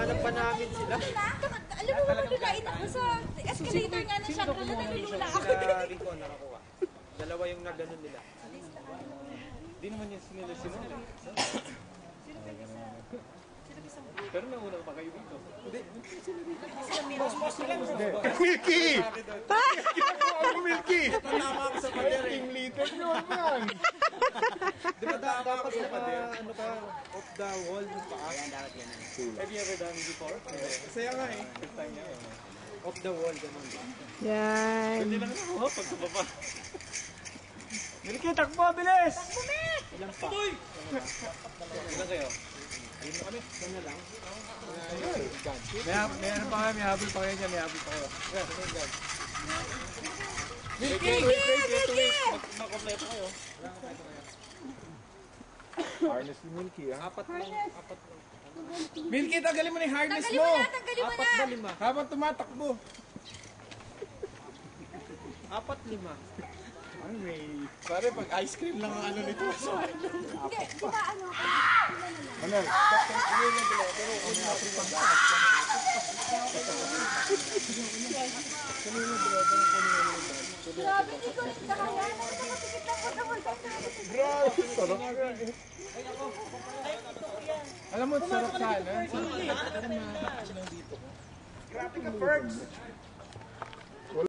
Alam pa namin sila. Alam mo ba nilulain ako sa escalator nga ng Shangri-La na nilula ako. Sila Rico nakakuha. Dalawa yung nagganon nila. Di naman yung sinila-sinila. Pero nauna pa kayo dito. Hindi. Milky! Milky! Tama ako sa pader eh. Team leader yun man! Di ba dapat ano ka, off the wall yung paa? Have you ever done it before? Masaya nga eh. First time niya. Off the wall, ganun. Yan. Hindi lang ako pag sa baba. Milky, takbo! Bilis! Ilang pa? Ilan kayo? Ayun na kami. Ilan na lang? Meron pa kayo, may habol pa kayo dyan, may habol pa kayo. Milky! Milky! Makompleto kayo. Harness ni Milky, ha? Apat lang. Milky, tanggalin mo na yung harness Tanggalin mo na! Tanggalin mo Apat na! ba lima? Habang tumatakbo. Apat lima. Ay, may... Pare, pag ice cream lang ang ano nito. Hindi, di ba ano? Ano? Grabe, hindi ko rin kaya. Nakapagpikit lang ko sa wala. Grabe, sarap. Alam mo, sarap sana. Grabe ka, Fergs.